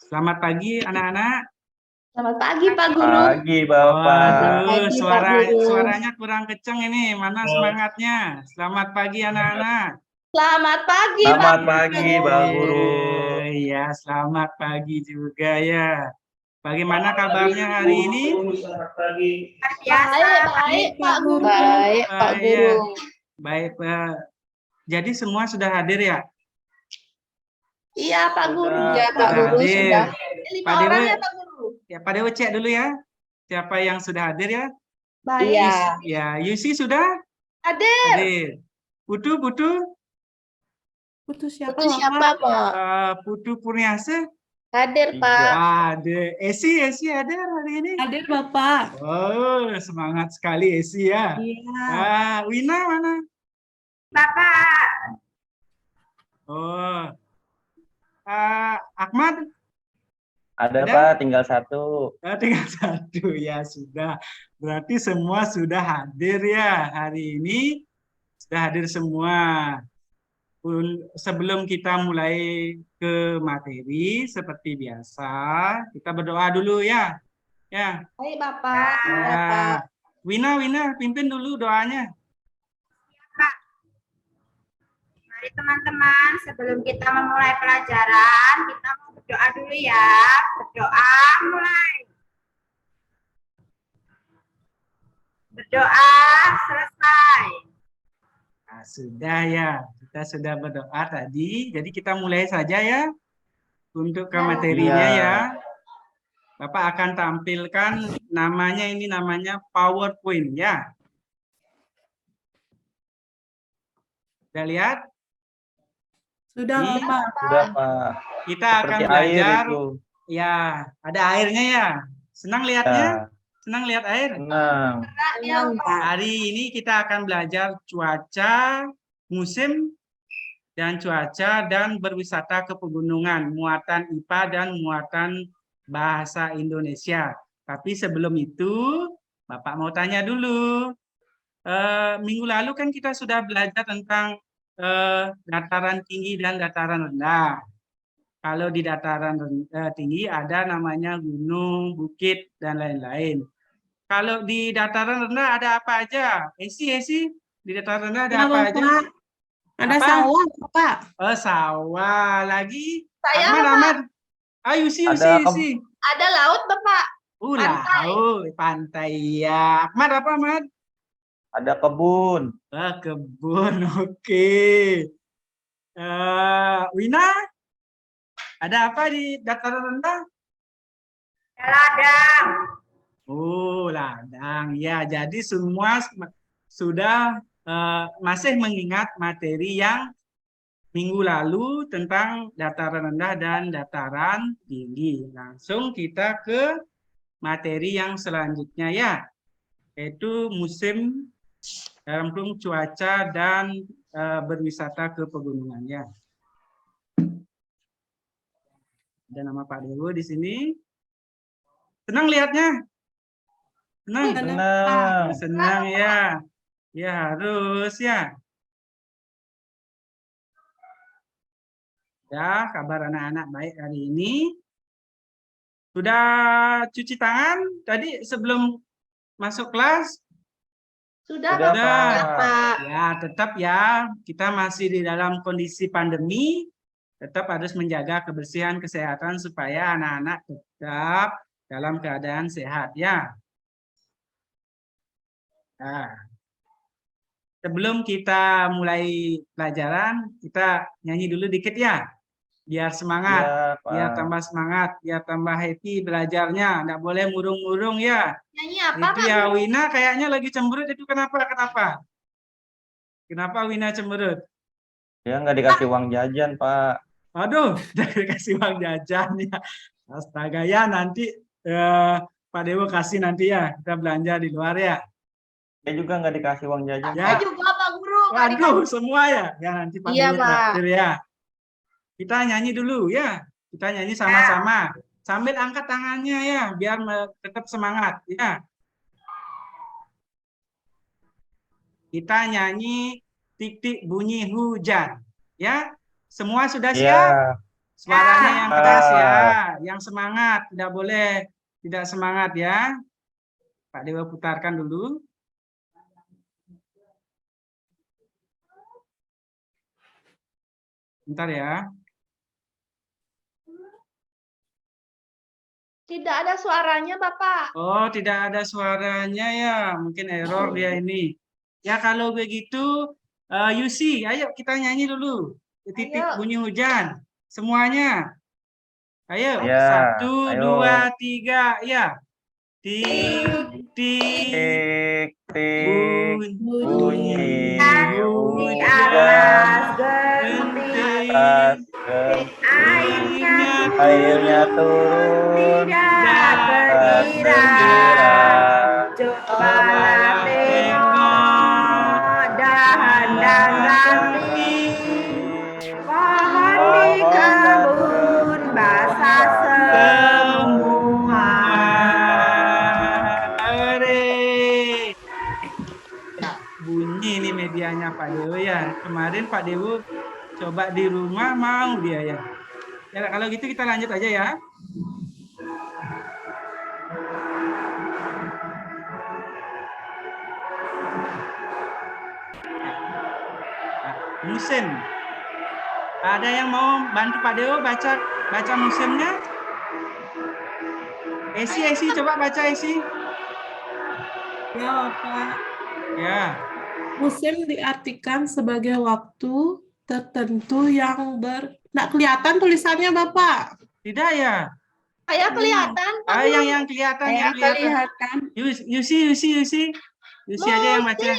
Selamat pagi anak-anak. Selamat pagi Pak Guru. Pagi Bapak. Waduh, Pagi, Pak Guru. suaranya kurang kenceng ini. Mana semangatnya? Selamat pagi anak-anak. Selamat pagi Pak Selamat Guru. pagi Pak Guru. Ya, selamat pagi juga ya. Bagaimana kabarnya hari ini? Baik Pak Guru. Baik, Pak Ya, Guru. baik, Pak. Jadi semua sudah hadir ya? Iya Pak Guru. Ya, Pak Guru Hadir. sudah. 5 Pak orang Dewa. ya Pak Guru. Ya, Pak Dewa cek dulu ya. Siapa yang sudah hadir ya? Baik. Iya. Ya, Yusi sudah Hadir. hadir. Putu Itu siapa, Pak? Putu Purniasa Hadir Tiga. Pak. ada. Esi ada hari ini. Hadir, Bapak. Oh, semangat sekali Esi ya. Iya. Wina mana? Bapak. Oh, Ahmad Ada Ada? Pak, tinggal satu. tinggal satu ya sudah. Berarti semua sudah hadir ya hari ini. Sudah hadir semua. Sebelum kita mulai ke materi seperti biasa, kita berdoa dulu ya. Ya. Baik Bapak. Ya. Wina, pimpin dulu doanya. Mari teman-teman, sebelum kita memulai pelajaran, kita mau berdoa dulu ya. Berdoa mulai. Berdoa selesai. Nah, sudah ya, kita sudah berdoa tadi, jadi kita mulai saja ya untuk ke materinya Iya. ya. Bapak akan tampilkan namanya PowerPoint ya. Sudah lihat? Sudah, Ini Bapak. Sudah Pak. kita akan Seperti air belajar. itu. Ya, ada airnya ya. Senang lihatnya? Ya, Senang lihat air? senang. Ya, Pak. Hari ini kita akan belajar cuaca, musim, dan cuaca dan berwisata ke pegunungan, muatan IPA dan muatan bahasa Indonesia. Tapi sebelum itu, Bapak mau tanya dulu. Minggu lalu kan kita sudah belajar tentang dataran tinggi dan dataran rendah. Kalau di dataran tinggi ada namanya gunung, bukit, dan lain-lain. Kalau di dataran rendah ada apa aja? Esi, di dataran rendah ada Ya, apa aja? Bapak. Ada Apa? sawah, Bapak. Oh, sawah. Lagi? Saya Ahmad. Ayo, Yusi. Ada laut Bapak. Pantai. Laut, pantai. Ya. Ahmad apa, Ahmad? Ada kebun. Kebun, oke. Wina, ada apa di dataran rendah? Ladang. Oh, ladang. Ya, jadi semua sudah masih mengingat materi yang minggu lalu tentang dataran rendah dan dataran tinggi. Langsung kita ke materi yang selanjutnya ya, yaitu musim dalam kurung cuaca dan berwisata ke pegunungan ya. Ada nama Pak Dewo di sini. Senang lihatnya? Senang? Senang. Senang ya. Ya harus ya. Ya, kabar anak-anak baik hari ini. Sudah cuci tangan tadi sebelum masuk kelas? Sudah Sudah, Bapak. Ya, tetap ya. Kita masih di dalam kondisi pandemi. Tetap harus menjaga kebersihan, kesehatan supaya anak-anak tetap dalam keadaan sehat ya. Nah, sebelum kita mulai pelajaran, kita nyanyi dulu dikit ya. Biar semangat, Ya, Pak. biar tambah semangat, biar tambah happy belajarnya. Nggak boleh murung-murung ya. Nyanyi apa Itu Pak ya, Guru? Wina kayaknya lagi cemberut itu kenapa? Kenapa Wina cemberut? Dia nggak dikasih uang jajan, Pak. Aduh, dari kasih uang jajan ya. Astaga ya, nanti Pak Dewo kasih nanti ya. Kita belanja di luar ya. Dia juga nggak dikasih uang jajan. Ya. Saya juga Pak Guru. Waduh, semua ya. Ya nanti Pak Iya, Dewo Pak. traktir ya. Kita nyanyi dulu ya. Kita nyanyi sama-sama. Sambil angkat tangannya ya, biar tetap semangat ya. Kita nyanyi titik bunyi hujan. Ya, semua sudah siap? Iya. Suaranya yang keras ya, yang semangat, tidak boleh tidak semangat ya. Pak Dewa putarkan dulu. Bentar ya. Tidak ada suaranya, Bapak. Oh, tidak ada suaranya ya. Mungkin error dia ini. Ya, kalau begitu, Yusi, ayo kita nyanyi dulu. Titik Ayo. bunyi hujan. Semuanya. Ayo, Ya, 1, ayo. 2, 3, ya. Tik, tik, Tik, tik, bunyi Di hujan. atas genting, tas airnya turun, tidak tak terkira. Cobalah tengok dahan dan ranting, pohon di kebun basah semua. Ya, bunyi ini medianya Pak Dewo ya. Kemarin Pak Dewo coba di rumah mau dia ya. Ya kalau gitu kita lanjut aja ya. Nah, musim. Ada yang mau bantu Pak Dewo baca musimnya? Esi coba baca Esi. Ya, Bapak. Ya. Musim diartikan sebagai waktu tertentu yang Nggak kelihatan tulisannya, Bapak. Tidak ya? Saya kelihatan, Pak. Yang kelihatan, yang kelihatan. Yusi aja yang baca.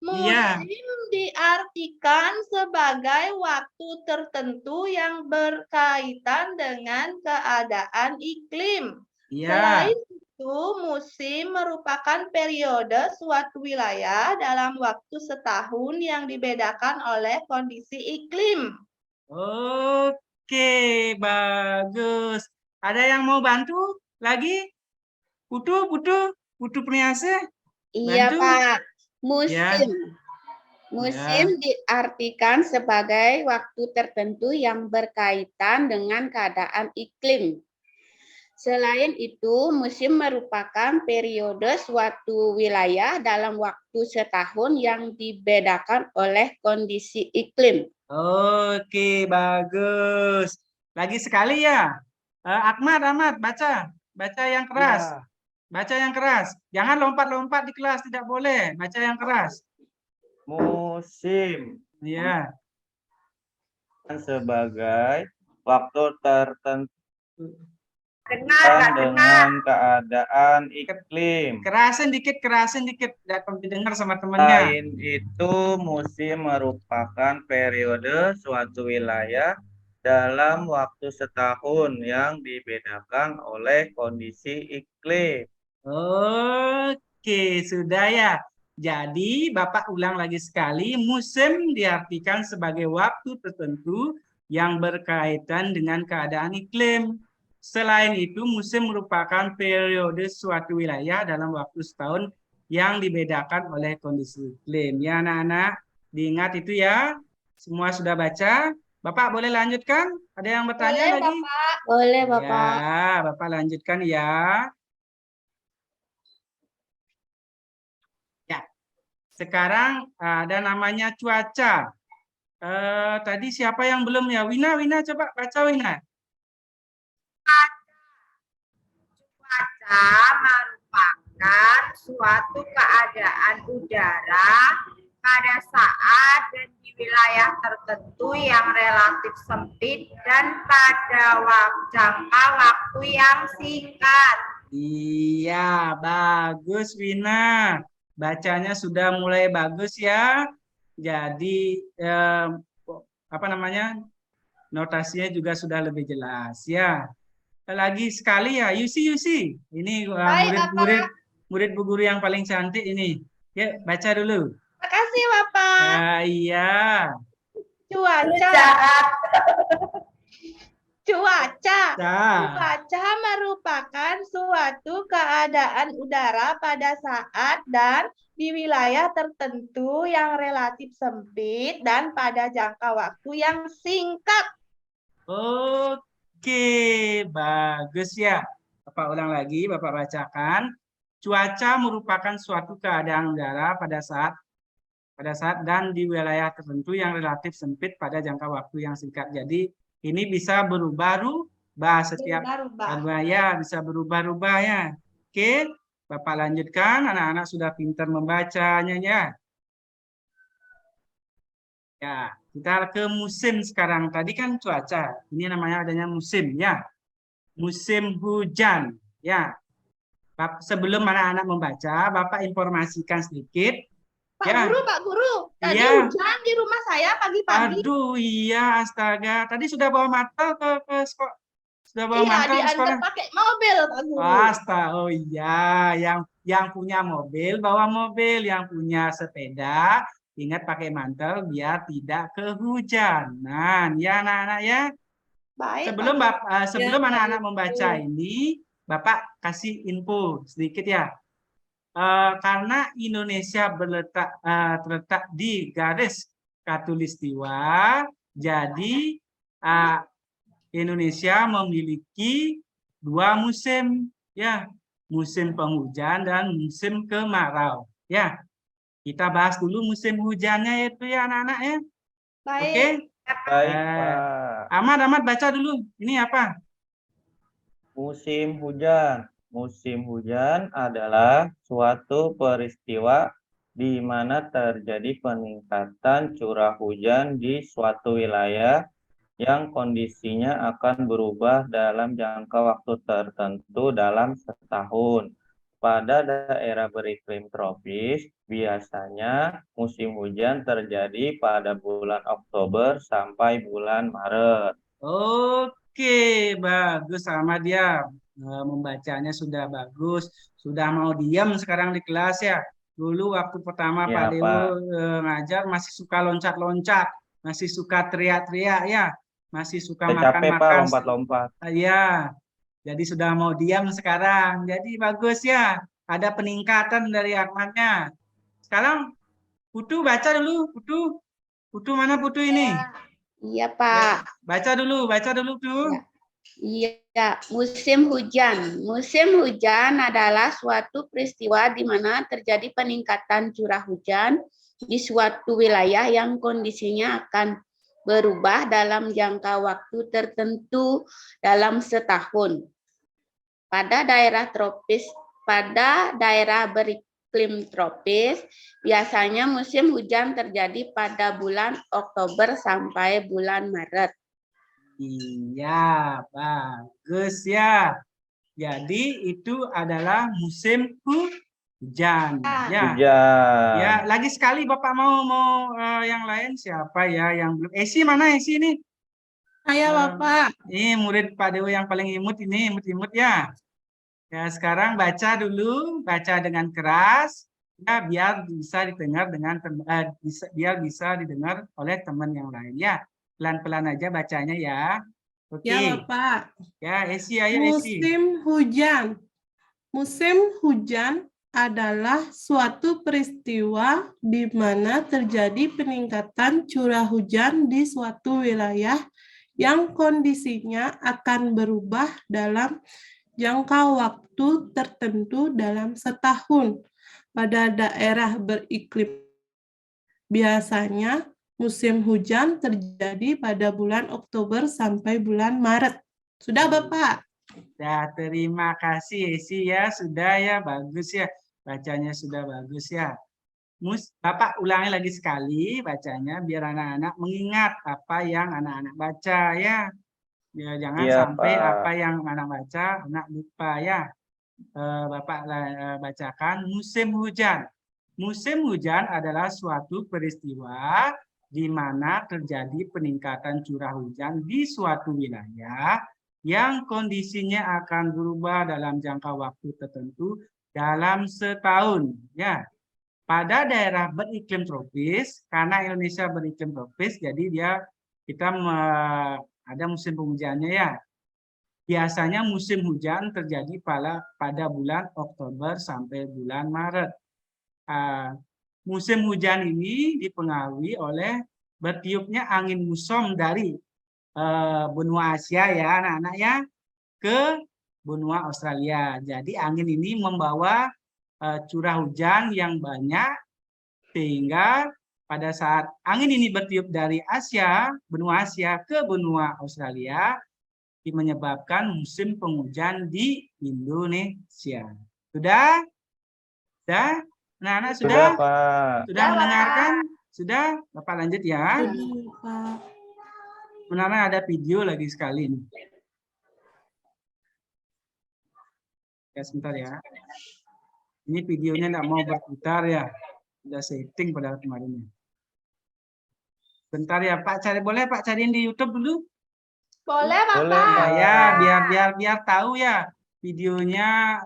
Iya. Musim diartikan sebagai waktu tertentu yang berkaitan dengan keadaan iklim. Iya. Selain itu, musim merupakan periode suatu wilayah dalam waktu setahun yang dibedakan oleh kondisi iklim. Oke, bagus. Ada yang mau bantu lagi? Putu Priase? Iya, Bantu? Pak. Ya. Musim diartikan sebagai waktu tertentu yang berkaitan dengan keadaan iklim. Selain itu, musim merupakan periode suatu wilayah dalam waktu setahun yang dibedakan oleh kondisi iklim. Oke, bagus. Lagi sekali ya. Ahmad, baca yang keras. Ya. Baca yang keras. Jangan lompat-lompat di kelas, tidak boleh. Baca yang keras. Musim Iya. sebagai waktu tertentu Dengar. dengan keadaan iklim. Kerasin dikit. Tidak didengar sama temannya. Selain itu, musim merupakan periode suatu wilayah dalam waktu setahun yang dibedakan oleh kondisi iklim. Oke, sudah ya. Jadi, Bapak ulang lagi sekali, musim diartikan sebagai waktu tertentu yang berkaitan dengan keadaan iklim. Selain itu, musim merupakan periode suatu wilayah dalam waktu setahun yang dibedakan oleh kondisi iklim. Ya, anak-anak, diingat itu ya. Semua sudah baca. Bapak boleh lanjutkan? Ada yang bertanya Boleh, lagi? Bapak. Boleh, Bapak. Ya, Bapak lanjutkan ya. Sekarang ada namanya cuaca. Tadi siapa yang belum ya? Wina coba baca Wina. Cuaca merupakan suatu keadaan udara pada saat dan di wilayah tertentu yang relatif sempit dan pada jangka waktu yang singkat. Iya, bagus Wina. Bacanya sudah mulai bagus ya. Jadi notasinya juga sudah lebih jelas ya. Lagi sekali ya, Yusi. Ini murid Bu Guru yang paling cantik ini. Ya, baca dulu. Makasih, Bapak. Iya. Cuaca merupakan suatu keadaan udara pada saat dan di wilayah tertentu yang relatif sempit dan pada jangka waktu yang singkat. Oke, bagus ya. Bapak ulang lagi, Bapak bacakan. Cuaca merupakan suatu keadaan udara pada saat dan di wilayah tertentu yang relatif sempit pada jangka waktu yang singkat. Jadi ini bisa berubah-ubah setiap Berubah-ubah. ya, bisa berubah-ubah ya. Oke, Bapak lanjutkan. Anak-anak sudah pintar membacanya ya. Ya, kita ke musim sekarang. Tadi kan cuaca. Ini namanya adanya musim ya. Musim hujan ya. Sebelum anak-anak membaca, Bapak informasikan sedikit. Pak Ya. Guru, tadi Iya. hujan di rumah saya pagi-pagi. Aduh, iya, astaga. Tadi sudah bawa mantel ke sekolah. Sudah bawa Iya, mantel ke sekolah. diantar pakai mobil, Pak Guru. Astaga, oh iya, yang punya mobil bawa mobil, yang punya sepeda ingat pakai mantel biar tidak kehujanan. Ya, anak-anak ya. Baik, Sebelum Pak Guru. sebelum Ya, anak-anak Pak. membaca ini, Bapak kasih info sedikit ya. Karena Indonesia terletak di garis khatulistiwa, jadi Indonesia memiliki 2 musim, ya, musim penghujan dan musim kemarau. Ya, kita bahas dulu musim hujannya itu ya anak-anak ya. Baik. Oke, Baik, Pak. Ahmad baca dulu. Ini apa? Musim hujan. Musim hujan adalah suatu peristiwa di mana terjadi peningkatan curah hujan di suatu wilayah yang kondisinya akan berubah dalam jangka waktu tertentu dalam setahun. Pada daerah beriklim tropis, biasanya musim hujan terjadi pada bulan Oktober sampai bulan Maret. Oke, bagus sama dia. Membacanya sudah bagus, sudah mau diam sekarang di kelas ya. Dulu waktu pertama Ya, Pak Dewo Pak. ngajar masih suka loncat-loncat, masih suka teriak-teriak ya, masih suka Udah capek, Pak, makan-makan. lompat-lompat. Iya, jadi sudah mau diam sekarang. Jadi bagus ya, ada peningkatan dari Ahmadnya. Sekarang Putu baca dulu, Putu mana Putu ini? Iya, Pak. Baca dulu tuh. Ya. Iya, musim hujan. Musim hujan adalah suatu peristiwa di mana terjadi peningkatan curah hujan di suatu wilayah yang kondisinya akan berubah dalam jangka waktu tertentu dalam setahun. Pada daerah beriklim tropis, biasanya musim hujan terjadi pada bulan Oktober sampai bulan Maret. Iya, bagus ya. Jadi itu adalah musim hujan. Ya. Hujan. Ya, lagi sekali Bapak mau yang lain siapa ya yang belum? Esi mana Esi ini? Saya, Bapak. Ini murid Pak Dewo yang paling imut ini, imut ya. Ya, sekarang baca dulu, baca dengan keras ya biar bisa didengar biar bisa didengar oleh teman yang lain ya. Pelan-pelan aja bacanya ya. Oke. Ya, Bapak. Ya, Esi, ayo Esi. Musim hujan. Musim hujan adalah suatu peristiwa di mana terjadi peningkatan curah hujan di suatu wilayah yang kondisinya akan berubah dalam jangka waktu tertentu dalam setahun. Pada daerah beriklim biasanya musim hujan terjadi pada bulan Oktober sampai bulan Maret. Sudah, Bapak? Ya, terima kasih Esi ya, sudah ya, bagus ya. Bacanya sudah bagus ya. Bapak ulangi lagi sekali bacanya biar anak-anak mengingat apa yang anak-anak baca ya. Ya, jangan Iya, sampai Pak. apa yang anak baca anak lupa ya. Bapak bacakan musim hujan. Musim hujan adalah suatu peristiwa di mana terjadi peningkatan curah hujan di suatu wilayah yang kondisinya akan berubah dalam jangka waktu tertentu dalam setahun. Ya, pada daerah beriklim tropis, karena Indonesia beriklim tropis, jadi kita ada musim penghujannya ya. Biasanya musim hujan terjadi pada bulan Oktober sampai bulan Maret. Musim hujan ini dipengaruhi oleh bertiupnya angin muson dari benua Asia ya anak-anak ya ke benua Australia. Jadi angin ini membawa curah hujan yang banyak sehingga pada saat angin ini bertiup dari Asia, benua Asia ke benua Australia menyebabkan musim penghujan di Indonesia. Sudah? Sudah? Anak-anak sudah? Sudah, Pak. Sudah mendengarkan? Sudah? Bapak lanjut ya. Sudah, Pak. Sebenarnya ada video lagi sekali nih. Ya sebentar ya. Ini videonya tidak mau berputar ya. Sudah setting pada kemarin. Bentar ya Pak, boleh Pak cariin di YouTube dulu? Boleh, Boleh, Bapak. Pak. Ya, biar tahu ya videonya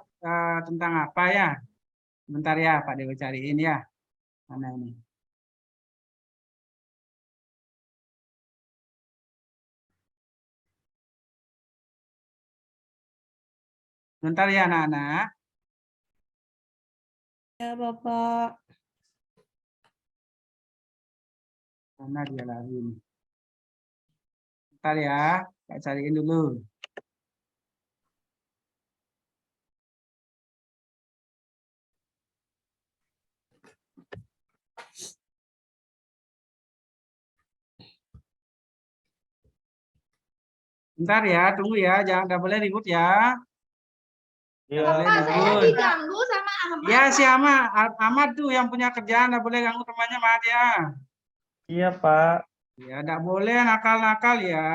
tentang apa ya. Bentar ya Pak Dewa cariin ya. Mana ini? Bentar ya anak-anak. Ya, Bapak. Mana dia lagi nih? Bentar ya, Pak cariin dulu. Bentar ya, tunggu ya, jangan boleh ribut ya. Iya, Bapak, saya Betul. diganggu sama Ahmad. Ya si Ahmad tuh yang punya kerjaan, nggak boleh ganggu temannya sama dia. iya, Pak. Ya, nggak boleh nakal-nakal ya.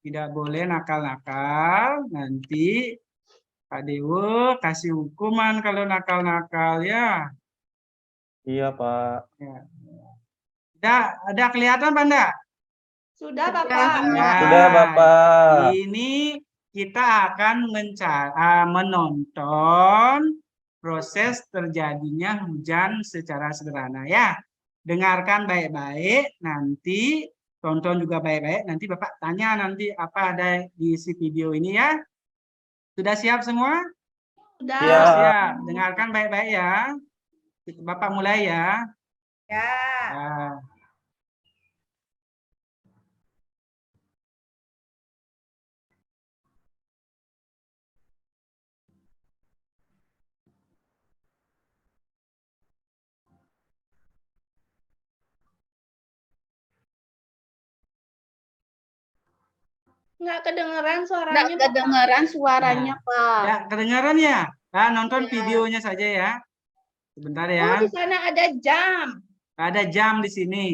Tidak boleh nakal-nakal. Nanti Pak Dewo kasih hukuman kalau nakal-nakal ya. Iya, Pak. Ya. Ada kelihatan Pak enggak? Sudah, Bapak. Ya. Sudah, Bapak. Ini kita akan menonton proses terjadinya hujan secara sederhana ya. Dengarkan baik-baik, nanti tonton juga baik-baik, nanti Bapak tanya nanti apa ada di isi video ini ya. Sudah siap semua? Sudah. Iya. Siap. Dengarkan baik-baik ya. Bapak mulai ya. Ya. Ya. Nggak kedengeran Nggak suaranya, Bapak. kedengeran suaranya, Pak. Ya, kedengaran ya? Nah, nonton Ya. videonya saja ya. Sebentar Oh, ya. di sana ada jam. Ada jam di sini.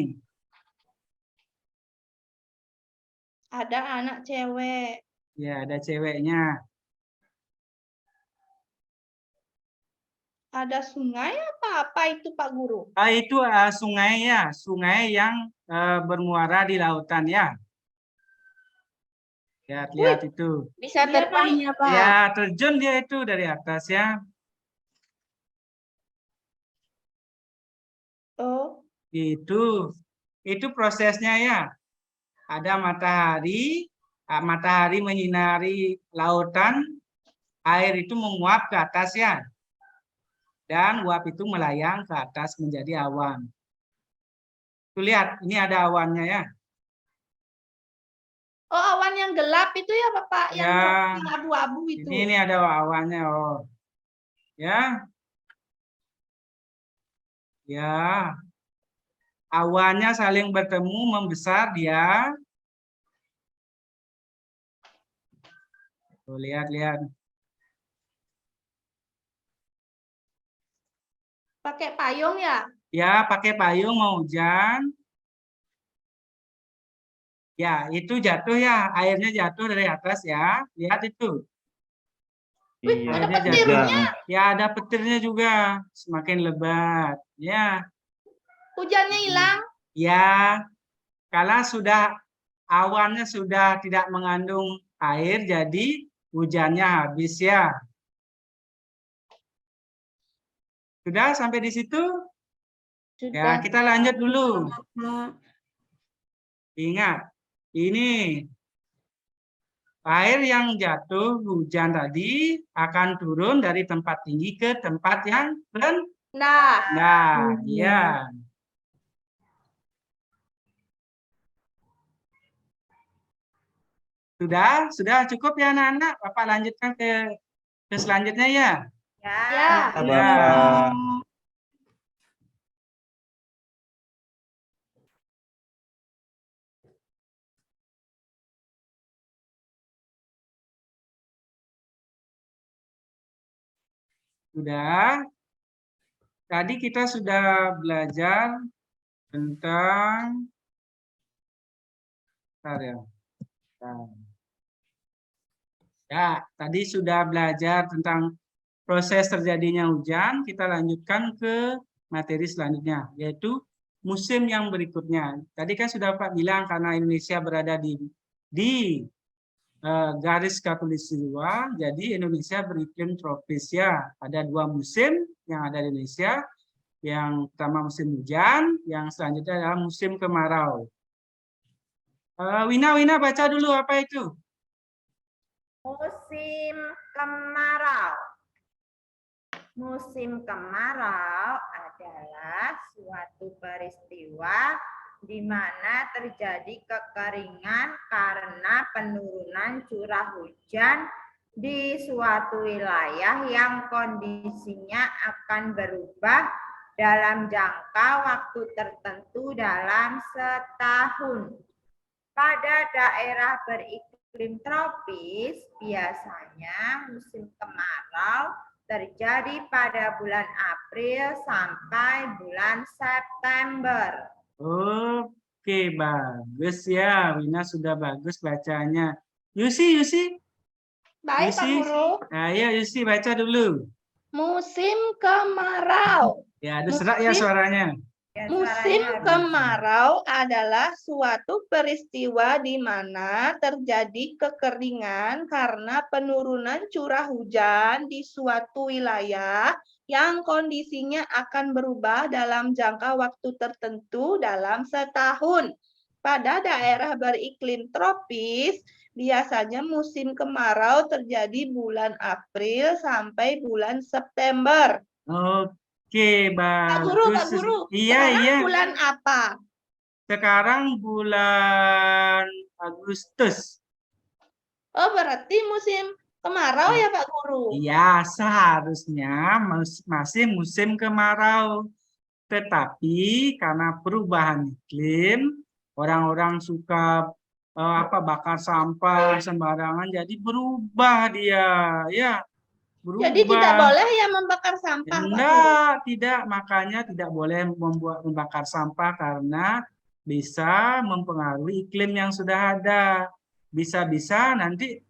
Ada anak cewek. Ya, ada ceweknya. Ada sungai apa itu, Pak Guru? Itu sungai ya, sungai yang bermuara di lautan ya. Lihat itu. Bisa Iya, terbangnya, Pak. Ya, terjun dia itu dari atas ya. Oh, Itu prosesnya ya. Ada matahari menyinari lautan, air itu menguap ke atas ya. Dan uap itu melayang ke atas menjadi awan. Tuh lihat, ini ada awannya ya. oh awan yang gelap itu ya, Bapak, yang Ya. abu-abu itu. Ini ada awannya, oh. Ya. Ya. Awannya saling bertemu membesar dia. Tuh, lihat. Pakai payung ya? Ya, pakai payung mau hujan. Ya, itu jatuh ya, airnya jatuh dari atas ya. Lihat itu. Iya. ada Airnya petirnya. jatuh. Ya, ada petirnya juga. Semakin lebat. Ya. Hujannya hilang. Ya, kalau awannya sudah tidak mengandung air, jadi hujannya habis ya. Sudah sampai di situ? Ya, Sudah. kita lanjut dulu. Pak. Ingat, ini air yang jatuh hujan tadi akan turun dari tempat tinggi ke tempat yang rendah. Nah, Ya. Sudah cukup ya anak-anak. Bapak lanjutkan ke selanjutnya ya. Ya. Ya. Ya, Bapak. Sudah. Tadi kita sudah belajar tentang Ya, tadi sudah belajar tentang proses terjadinya hujan. Kita lanjutkan ke materi selanjutnya, yaitu musim yang berikutnya. Tadi kan sudah Pak bilang karena Indonesia berada di garis khatulistiwa, jadi Indonesia beriklim tropis ya. Ada 2 musim yang ada di Indonesia. Yang pertama musim hujan, yang selanjutnya adalah musim kemarau. Wina baca dulu apa itu? Musim kemarau. Musim kemarau adalah suatu peristiwa di mana terjadi kekeringan karena penurunan curah hujan di suatu wilayah yang kondisinya akan berubah dalam jangka waktu tertentu dalam setahun. Pada daerah beriklim tropis, biasanya musim kemarau terjadi pada bulan April sampai bulan September. Oke, bagus ya. Wina sudah bagus bacanya. Yusi. Baik, Pak Yusi. Guru. Ayo Yusi baca dulu. Musim kemarau. Ya, ada serak ya suaranya. Ya, Musim suaranya kemarau adalah suatu peristiwa di mana terjadi kekeringan karena penurunan curah hujan di suatu wilayah yang kondisinya akan berubah dalam jangka waktu tertentu dalam setahun. Pada daerah beriklim tropis, biasanya musim kemarau terjadi bulan April sampai bulan September. Oke, Pak bagus. Guru, Iya. sekarang bulan apa? Sekarang bulan Agustus. Oh, berarti musim kemarau ya, Pak Guru? Iya, seharusnya masih musim kemarau. Tetapi karena perubahan iklim, orang-orang suka bakar sampah sembarangan, jadi berubah dia, ya. Berubah. Jadi tidak boleh ya membakar sampah, Pak Guru? Tidak. Makanya tidak boleh membakar sampah karena bisa mempengaruhi iklim yang sudah ada. Bisa-bisa nanti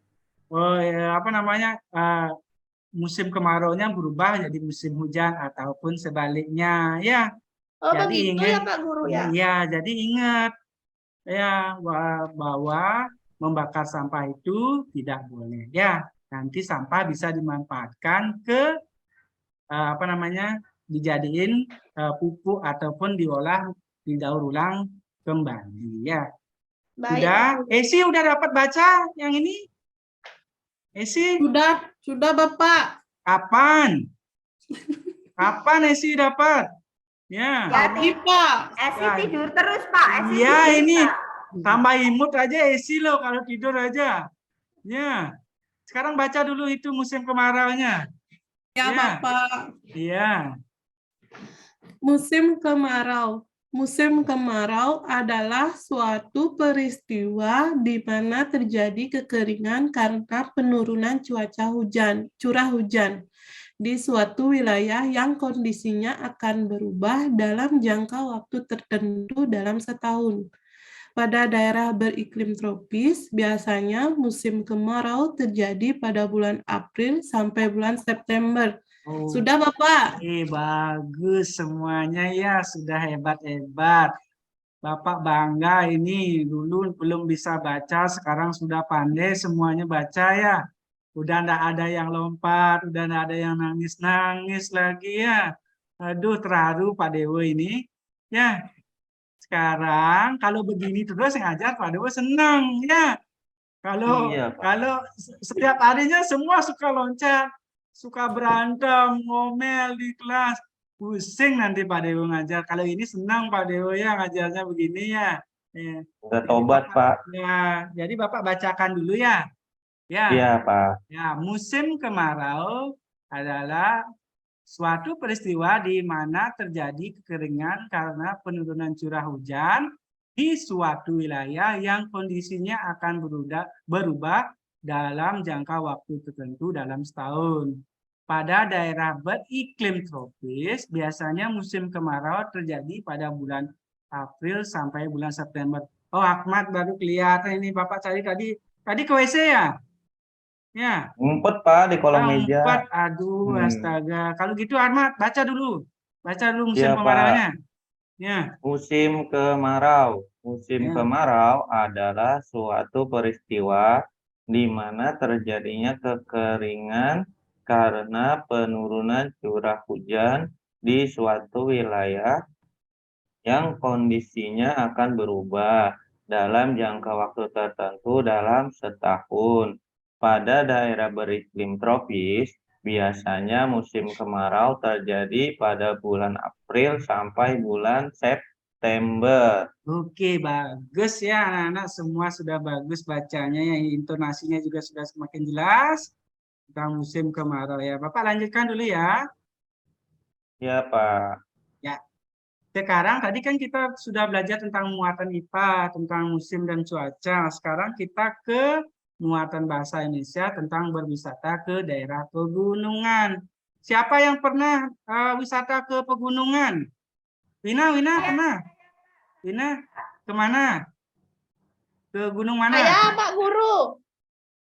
musim kemaraunya berubah jadi musim hujan ataupun sebaliknya, ya. Oh, Jadi begitu ya, Pak Guru ya? Iya, jadi ingat ya bahwa membakar sampah itu tidak boleh, ya. Nanti sampah bisa dimanfaatkan ke dijadiin pupuk ataupun diolah, didaur ulang kembali, ya. Baik. Esi udah dapat baca yang ini? Esi? Sudah Bapak. Kapan Esi dapat? Ya. Tadi Pak. Esi tidur terus, Pak. Esi Iya, tidur, ini Pak. tambah imut aja Esi loh kalau tidur aja. Ya. Sekarang baca dulu itu musim kemaraunya. Ya, Bapak. Iya. Musim kemarau. Musim kemarau adalah suatu peristiwa di mana terjadi kekeringan karena penurunan curah hujan di suatu wilayah yang kondisinya akan berubah dalam jangka waktu tertentu dalam setahun. Pada daerah beriklim tropis, biasanya musim kemarau terjadi pada bulan April sampai bulan September. Sudah, Bapak? Bagus semuanya ya, sudah hebat-hebat. Bapak bangga ini, dulu belum bisa baca, sekarang sudah pandai semuanya baca ya. Udah enggak ada yang lompat, udah enggak ada yang nangis-nangis lagi ya. Aduh, terharu Pak Dewo ini. Ya, sekarang kalau begini terus ngajar Pak Dewo senang ya. Kalau setiap harinya semua suka loncat, suka berantem, ngomel di kelas, pusing nanti Pak Dewo ngajar. Kalau ini senang Pak Dewo ya ngajarnya begini ya. Ya. Udah tobat, Pak. Ya, jadi Bapak bacakan dulu ya. Ya. Iya, Pak. Ya, musim kemarau adalah suatu peristiwa di mana terjadi kekeringan karena penurunan curah hujan di suatu wilayah yang kondisinya akan berubah dalam jangka waktu tertentu dalam setahun. Pada daerah beriklim tropis, biasanya musim kemarau terjadi pada bulan April sampai bulan September. Oh, Ahmad baru kelihatan ini Bapak cari tadi ke WC ya? Ya. Ngumpet, Pak, di kolong meja. Empat, aduh, astaga. Kalau gitu Ahmad, baca dulu musim Iya, Pak. kemaraunya. Ya. Musim kemarau. Musim Ya. kemarau adalah suatu peristiwa di mana terjadinya kekeringan karena penurunan curah hujan di suatu wilayah yang kondisinya akan berubah dalam jangka waktu tertentu dalam setahun. Pada daerah beriklim tropis, biasanya musim kemarau terjadi pada bulan April sampai bulan September. Oke, bagus ya anak-anak, semua sudah bagus bacanya, yang intonasinya juga sudah semakin jelas tentang musim kemarau ya. Bapak lanjutkan dulu ya. Ya, Pak. Ya. Sekarang tadi kan kita sudah belajar tentang muatan IPA, tentang musim dan cuaca. Sekarang kita ke muatan bahasa Indonesia tentang berwisata ke daerah pegunungan. Siapa yang pernah wisata ke pegunungan? Wina pernah? Wina, kemana? Ke gunung mana? Saya Pak Guru.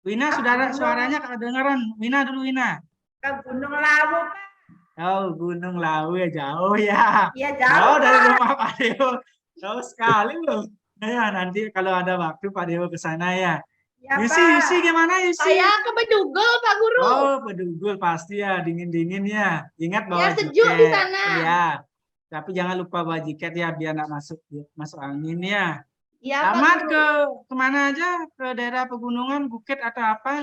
Wina, suaranya kedengaran. Wina dulu, Wina. Ke Gunung Lawu, Pak. Oh, Gunung Lawu ya, jauh ya. Iya, Jauh jauh, dari Pak. rumah Pak Dewo. Jauh sekali loh. Ya, nanti kalau ada waktu Pak Dewo ke sana ya. Ya, Yusi gimana Yusi? Saya ke Bedugul, Pak Guru. Oh, Bedugul pasti ya, dingin-dingin ya. Ingat bawa Ya, sejuk di jaket. sana. Iya. Tapi jangan lupa bawa jaket ya, biar nggak masuk angin ya. Iya, Pak Ahmad Guru. kemana aja? Ke daerah pegunungan, bukit atau apa?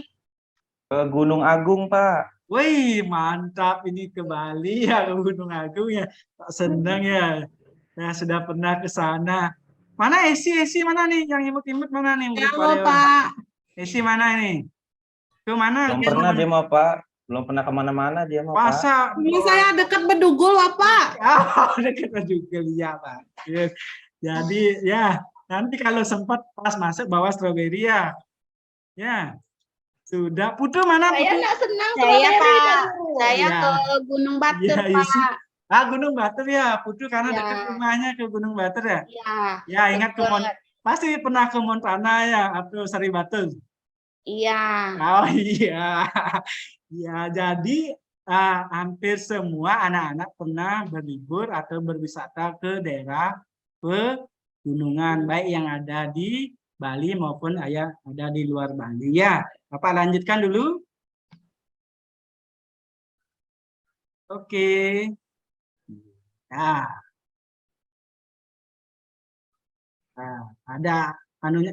Ke Gunung Agung, Pak. Wih, mantap ini ke Bali ya, ke Gunung Agung ya. Tak senang ya. Ya sudah pernah ke sana. Mana Esi mana nih? Yang imut-imut mana nih? Murid Halo, Dewa? Pak. Esi mana nih? Ke mana? Belum pernah dia mau, Pak. Belum pernah kemana-mana dia mau, Pak. Masa? Ini saya dekat Bedugul, Bapak. Ah, dekat juga ya, Pak. Yes. Jadi ya, nanti kalau sempat pas masuk bawa stroberi ya. Ya. Sudah. Putu mana Saya Putu? nggak senang Saya, strawberry, Pak. Pak Guru. Saya Ya. ke Gunung Batur, Iya, Yusi. Pak. Gunung Batur ya, Putu karena Ya. dekat rumahnya ke Gunung Batur ya. Iya. Ya, ingat ke pasti pernah ke Montana ya atau Sari Batu. Iya. Oh iya. Ya, jadi hampir semua anak-anak pernah berlibur atau berwisata ke daerah pegunungan, baik yang ada di Bali maupun ada di luar Bali ya. Bapak lanjutkan dulu. Oke. Nah,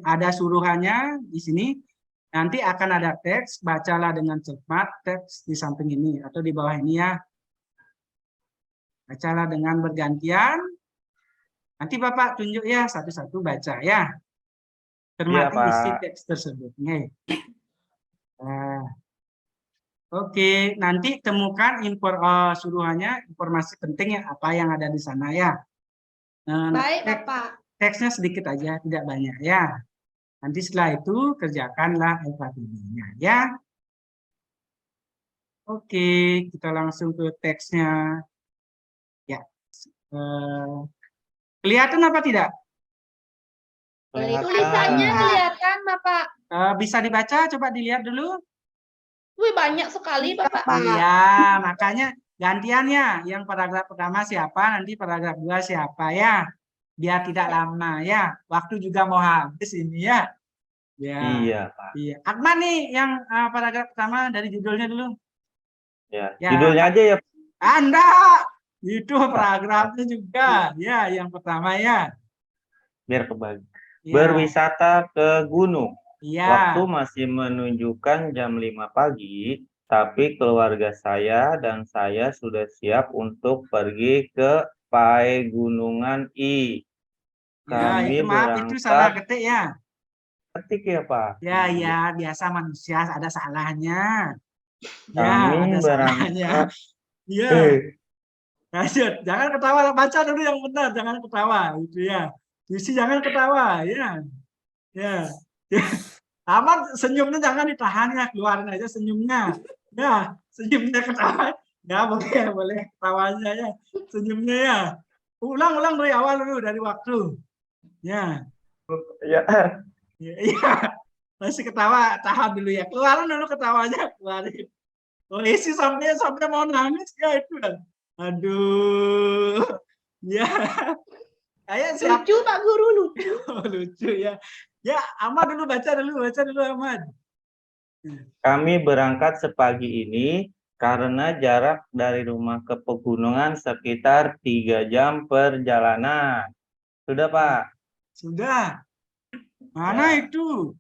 ada suruhannya di sini. Nanti akan ada teks, bacalah dengan cepat teks di samping ini atau di bawah ini ya. Bacalah dengan bergantian. Nanti Bapak tunjuk ya satu-satu baca ya. Cermati Iya, isi Pak. teks tersebut. Oke, nanti temukan suruhannya, informasi penting ya apa yang ada di sana ya. Baik, Bapak. Teksnya sedikit aja, tidak banyak ya. Nanti setelah itu kerjakanlah LKPD-nya ya. Oke, kita langsung ke teksnya. Ya. Kelihatan apa tidak? Tulisannya kelihatan, Bapak. Bisa dibaca? Coba dilihat dulu. Wih, banyak sekali, Bapak. Iya, makanya gantiannya. Yang paragraf pertama siapa, nanti paragraf 2 siapa ya. Biar tidak lama ya. Waktu juga mau habis ini ya. Ya. Iya, Pak. Iya. Akmal nih yang paragraf pertama dari judulnya dulu. Ya. Ya. Judulnya aja ya. Anda itu paragrafnya juga. Ya, yang pertama ya. Biar kebagi. Ya. Berwisata ke gunung. Iya. Waktu masih menunjukkan jam 5 pagi, tapi keluarga saya dan saya sudah siap untuk pergi ke Paegunungan I. Ya, Kami itu maaf itu salah berangkat ketik ya. ketik ya, Pak. Ya, ya, biasa manusia ada salahnya. Ya, Kami ada salahnya. berangkat. Ya, lanjut. Jangan ketawa, baca dulu yang benar, jangan ketawa gitu ya. Yusi jangan ketawa, ya. Ya. Aman, senyumnya jangan ditahan ya, keluarin aja senyumnya. Ya, senyumnya ketawa. Ya, boleh ketawanya ya. Senyumnya ya. Ulang dari awal dulu, dari waktu. Ya. Ya. Ya, iya. Masih ketawa, tahan dulu ya. Keluarin dulu ketawanya, keluarin. Oh, isi sampai mau nangis ya itu. Aduh. Ya. Ayo siap. Lucu Pak Guru, lucu. Oh, lucu ya. Ya, Ahmad dulu baca dulu Ahmad. Kami berangkat sepagi ini karena jarak dari rumah ke pegunungan sekitar 3 jam perjalanan. Sudah, Pak? Sudah. Mana itu?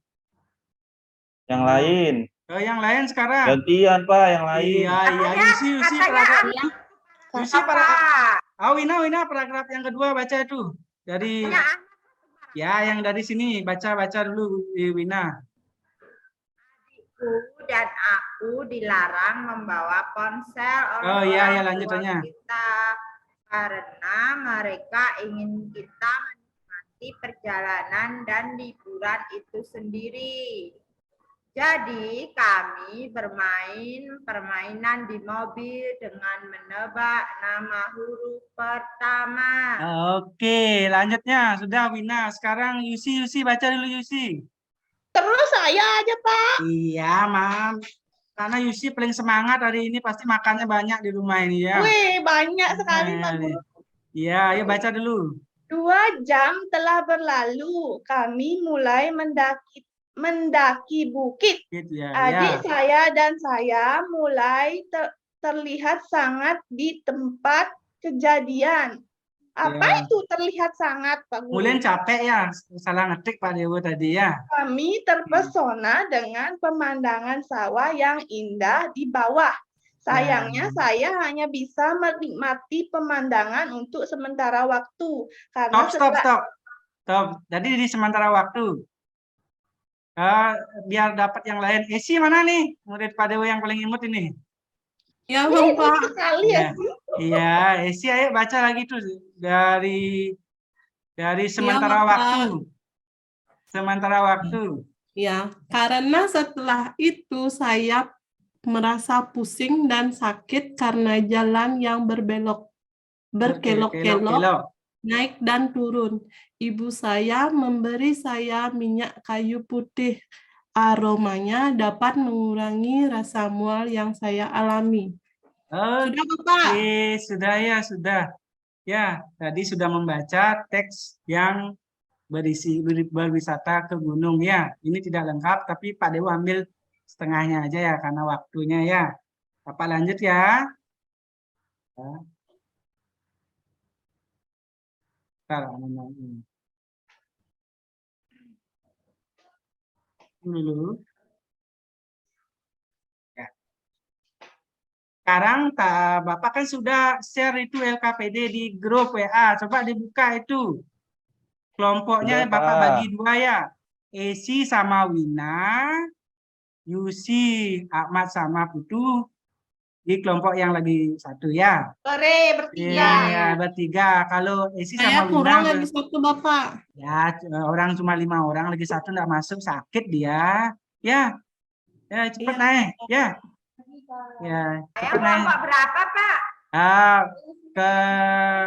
Yang lain. Yang lain sekarang. Gantian, Pak, yang lain. Iya, Yusi paragraf. Yusi Apa? paragraf. Wina paragraf yang kedua baca itu. Dari ya, yang dari sini baca dulu Wina. Adikku dan aku dilarang membawa ponsel Oh iya, orang lanjut tua tanya. kita karena mereka ingin kita menikmati perjalanan dan liburan itu sendiri. Jadi kami bermain permainan di mobil dengan menebak nama huruf pertama. Oke, lanjutnya sudah Wina. Sekarang Yusi baca dulu Yusi. Terus saya aja Pak. Iya, Mam. Karena Yusi paling semangat hari ini, pasti makannya banyak di rumah ini ya. Wih, banyak sekali Pak Guru. Iya, ayo baca dulu. 2 jam telah berlalu. Kami mulai mendaki bukit. Gitu ya. Adik saya dan saya mulai terlihat sangat di tempat kejadian. Apa itu terlihat sangat, Pak Guru? Mulai capek ya, salah ngetik Pak Dewo tadi ya. Kami terpesona dengan pemandangan sawah yang indah di bawah. Sayangnya saya hanya bisa menikmati pemandangan untuk sementara waktu. Karena Stop. Jadi di sementara waktu. Biar dapat yang lain. Esi mana nih? Murid Pak Dewo yang paling imut ini. Ya, Bapak. sekali ya. Iya, Esi ayo baca lagi tuh dari sementara Bapak. waktu. Sementara waktu. Ya, karena setelah itu saya merasa pusing dan sakit karena jalan yang berkelok-kelok, naik dan turun. Ibu saya memberi saya minyak kayu putih. Aromanya dapat mengurangi rasa mual yang saya alami. Sudah, Bapak? Sudah. Ya, tadi sudah membaca teks yang berisi berwisata ke gunung ya. Ini tidak lengkap, tapi Pak Dewo ambil setengahnya aja ya, karena waktunya ya. Bapak lanjut ya. Dulu. Ya. Sekarang Bapak kan sudah share itu LKPD di grup WA. Coba dibuka itu. Kelompoknya Sudah, Bapak Pak. bagi 2 ya. Esi sama Wina, Yusi, Ahmad sama Putu di kelompok yang lagi 1 ya. Bertiga. Ya, bertiga. Kalau Esi Saya sama kurang Wina, lagi 1, Bapak. ya orang cuma 5 orang, lagi 1 enggak masuk, sakit dia. Ya, cepat naik. Ya, Saya cepat naik. kelompok berapa, Pak?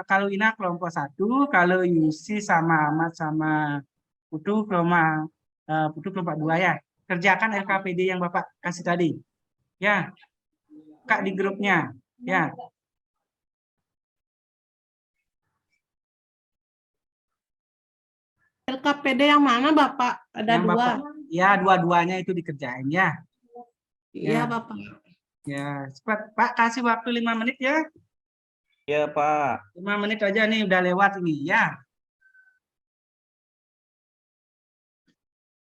Kalau Ina kelompok 1, kalau Yusi sama Ahmad sama Putu kelompok 2 ya. Kerjakan LKPD yang Bapak kasih tadi. Ya. Kak di grupnya. Ya. LKPD yang mana, Bapak? Ada Yang 2. Bapak, ya, dua-duanya itu dikerjain ya. Iya, Bapak. Ya, cepat Pak, kasih waktu 5 menit ya. Iya, Pak. 5 menit aja nih, udah lewat ini ya.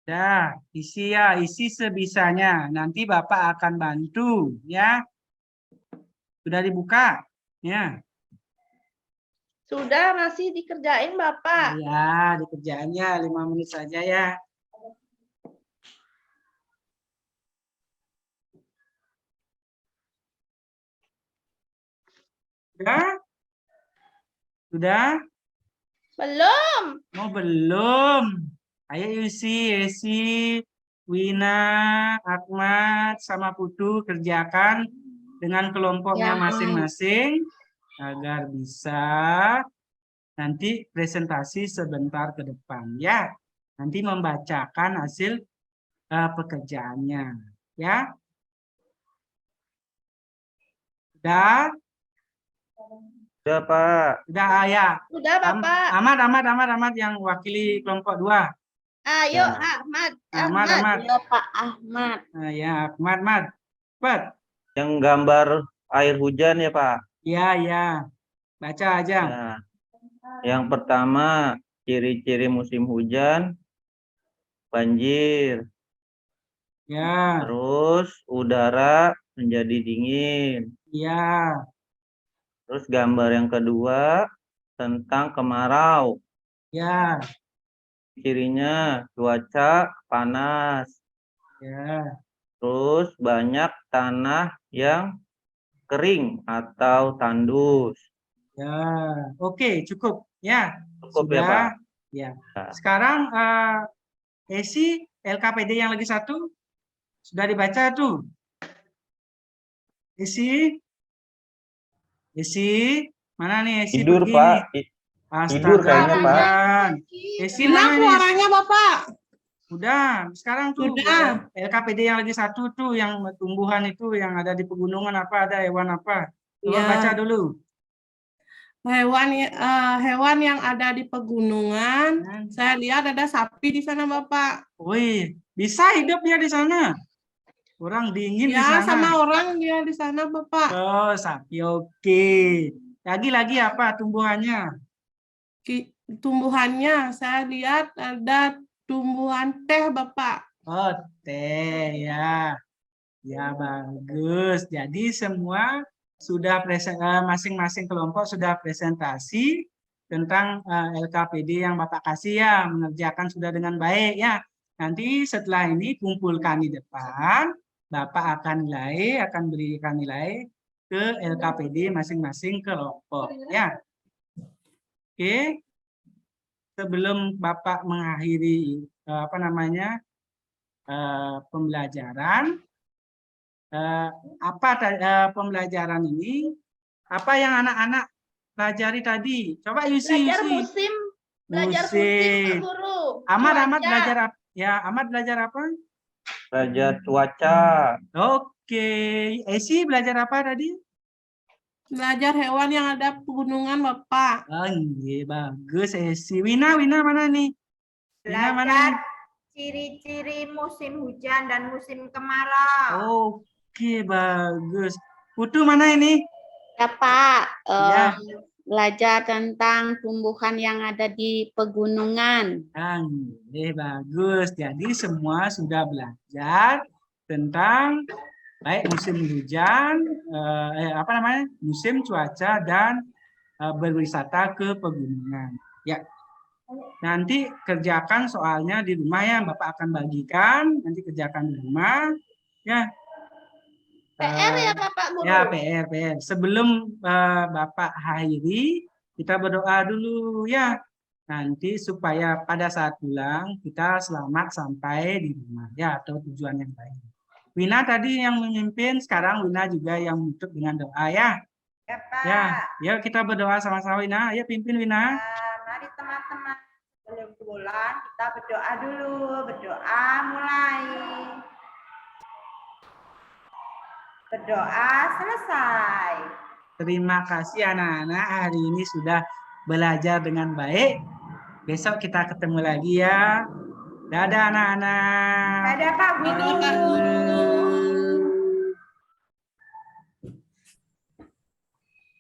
Dah, isi sebisanya. Nanti Bapak akan bantu ya. Sudah dibuka? Ya. Sudah, masih dikerjain Bapak. Ya, dikerjaannya 5 menit saja ya. Sudah? Sudah? Belum. Oh, belum. Ayo Esi, Wina, Ahmad, sama Putu kerjakan dengan kelompoknya Ya. masing-masing agar bisa nanti presentasi sebentar ke depan ya. Nanti membacakan hasil pekerjaannya ya. Sudah? Sudah, Pak. Sudah ya. Sudah Bapak. Ahmad yang wakili kelompok 2. Ayo Ya. Ahmad. Ahmad. Ya, Pak Ahmad. Nah, ya, Ahmad. Cepat. Yang gambar air hujan ya, Pak. Ya. Baca aja. Ya. Yang pertama, ciri-ciri musim hujan, banjir. Ya. Terus udara menjadi dingin. Ya. Terus gambar yang kedua tentang kemarau. Ya. Cirinya cuaca panas. Ya. Terus banyak tanah yang kering atau tandus. Ya. Oke, cukup. Ya. Cukup ya, Sudah. Pak. Ya. Ya. Sekarang Esi LKPD yang lagi 1 sudah dibaca tuh. Esi, mana nih Esi? Tidur, pergi Pak. nih? Tidur Astaga, kayaknya, Pak. Tuhan. Esi Hilang mana nih? suaranya Bapak. Udah, sekarang tuh Udah. LKPD yang lagi 1 tuh yang tumbuhan itu yang ada di pegunungan apa, ada hewan apa? Coba Ya. baca dulu. Hewan yang ada di pegunungan, saya lihat ada sapi di sana Bapak. Wih, bisa hidup dia di sana. Orang dingin di Ya, sana. sama orang dia di sana Bapak. Oh, sapi, oke. Lagi apa tumbuhannya? Tumbuhannya saya lihat ada tumbuhan teh Bapak. Oh, teh ya. Ya, bagus. Jadi semua sudah masing-masing kelompok sudah presentasi tentang LKPD yang Bapak kasih ya, mengerjakan sudah dengan baik ya. Nanti setelah ini kumpulkan di depan, Bapak akan berikan nilai ke LKPD masing-masing kelompok ya. Oke. Sebelum Bapak mengakhiri pembelajaran, pembelajaran ini apa yang anak-anak pelajari tadi? Coba Yusi. Belajar musim Pak Guru. Ahmad Cuaca. belajar apa? Ya, Ahmad belajar apa? Belajar cuaca. Oke. Esi belajar apa tadi? Belajar hewan yang ada pegunungan Bapak. Oh, iya, bagus Esi. Wina mana nih? Wina mana nih? Belajar ciri-ciri musim hujan dan musim kemarau. Oke, bagus. Putu mana ini? Ya, Pak. Ya. Belajar tentang tumbuhan yang ada di pegunungan. Bagus. Jadi semua sudah belajar tentang baik musim hujan, musim cuaca dan berwisata ke pegunungan. Ya. Nanti kerjakan soalnya di rumah ya, Bapak akan bagikan, nanti kerjakan di rumah. Ya. PR ya Bapak Guru. Ya, PR. Sebelum Bapak akhiri, kita berdoa dulu ya. Nanti supaya pada saat pulang kita selamat sampai di rumah ya, atau tujuan yang baik. Wina tadi yang memimpin, sekarang Wina juga yang menutup dengan doa ya. Ya, Pak. Ya, yuk kita berdoa sama-sama Wina. Ayo pimpin Wina. Mari teman-teman, sebelum pulang kita berdoa dulu. Berdoa mulai. Berdoa selesai. Terima kasih anak-anak, hari ini sudah belajar dengan baik. Besok kita ketemu lagi ya. Dadah anak-anak. Dadah Pak Guru.